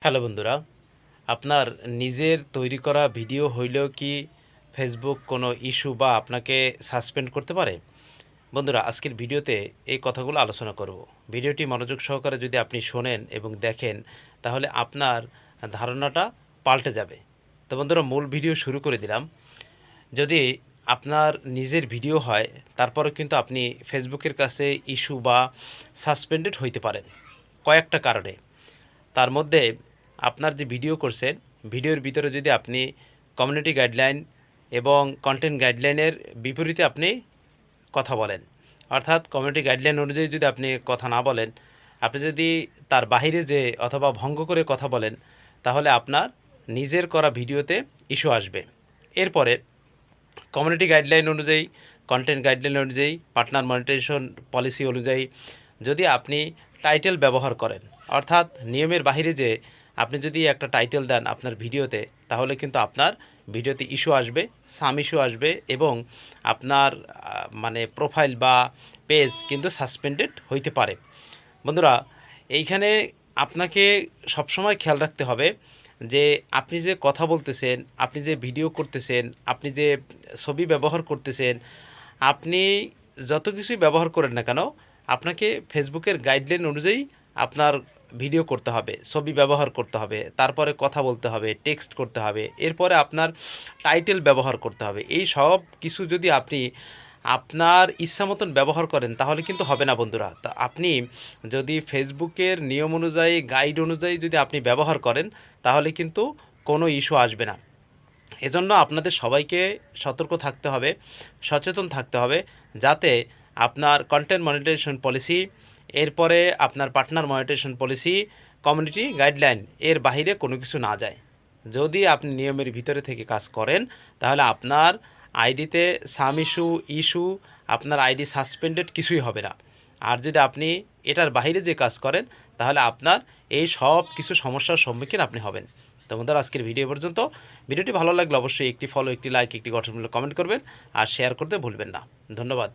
Hello বন্ধুরা, আপনার নিজের তৈরি করা ভিডিও হইলেও কি ফেসবুক কোনো ইস্যু বা আপনাকে সাসপেন্ড করতে পারে? বন্ধুরা, আজকের ভিডিওতে এই কথাগুলো আলোচনা করব। ভিডিওটি মনোযোগ সহকারে যদি আপনি শোনেন এবং দেখেন, তাহলে আপনার ধারণাটা পাল্টে যাবে। তো বন্ধুরা, মূল ভিডিও শুরু করে দিলাম। যদি আপনার নিজের ভিডিও হয়, তারপরেও কিন্তু আপনি ফেসবুকের কাছে ইস্যু বা সাসপেন্ডেড হইতে পারেন কয়েকটা কারণে। তার মধ্যে আপনার যে ভিডিও করছেন, ভিডিওর ভিতরে যদি আপনি কমিউনিটি গাইডলাইন এবং কন্টেন্ট গাইডলাইনের বিপরীতে আপনি কথা বলেন, অর্থাৎ কমিউনিটি গাইডলাইন অনুযায়ী যদি আপনি কথা না বলেন, আপনি যদি তার বাহিরে যে অথবা ভঙ্গ করে কথা বলেন, তাহলে আপনার নিজের করা ভিডিওতে ইস্যু আসবে। এরপরে কমিউনিটি গাইডলাইন অনুযায়ী, কন্টেন্ট গাইডলাইন অনুযায়ী, পার্টনার মনিটাইজেশন পলিসি অনুযায়ী যদি আপনি টাইটেল ব্যবহার করেন, অর্থাৎ নিয়মের বাহিরে যে আপনি যদি একটা টাইটেল দেন আপনার ভিডিওতে, তাহলে কিন্তু আপনার ভিডিওতে ইস্যু আসবে, সাম ইস্যু আসবে এবং আপনার মানে প্রোফাইল বা পেজ কিন্তু সাসপেন্ডেড হইতে পারে। বন্ধুরা, এইখানে আপনাকে সবসময় খেয়াল রাখতে হবে যে আপনি যে কথা বলতেছেন, আপনি যে ভিডিও করতেছেন, আপনি যে ছবি ব্যবহার করতেছেন, আপনি যত কিছুই ব্যবহার করেন না কেন, আপনাকে ফেসবুকের গাইডলাইন অনুযায়ী আপনার ভিডিও করতে হবে, ছবি ব্যবহার করতে হবে, তারপরে কথা বলতে হবে, টেক্সট করতে হবে, এরপরে আপনার টাইটেল ব্যবহার করতে হবে। এই সব কিছু যদি আপনি আপনার ইচ্ছা মতন ব্যবহার করেন, তাহলে কিন্তু হবে না বন্ধুরা। তা আপনি যদি ফেসবুকের নিয়ম অনুযায়ী, গাইড অনুযায়ী যদি আপনি ব্যবহার করেন, তাহলে কিন্তু কোনো ইস্যু আসবে না। এজন্য আপনাদের সবাইকে সতর্ক থাকতে হবে, সচেতন থাকতে হবে, যাতে আপনার কন্টেন্ট মনিটাইজেশন পলিসি, এরপরে আপনার partner monetisation policy, community guideline এর বাহিরে কোনো কিছু না যায়। যদি আপনি নিয়মের ভিতরে থেকে কাজ করেন, তাহলে আপনার আইডিতে সাম ইস্যু, আপনার আইডি সাসপেন্ডেড কিছুই হবে না। আর যদি আপনি এটার বাহিরে যে কাজ করেন, তাহলে আপনার এই সব কিছু সমস্যার সম্মুখীন আপনি হবেন। তো বন্ধুরা, আজকের ভিডিও পর্যন্ত। ভিডিওটি ভালো লাগলে অবশ্যই একটি ফলো, একটি লাইক, একটি গঠনমূলক কমেন্ট করবেন আর শেয়ার করতে ভুলবেন না। ধন্যবাদ।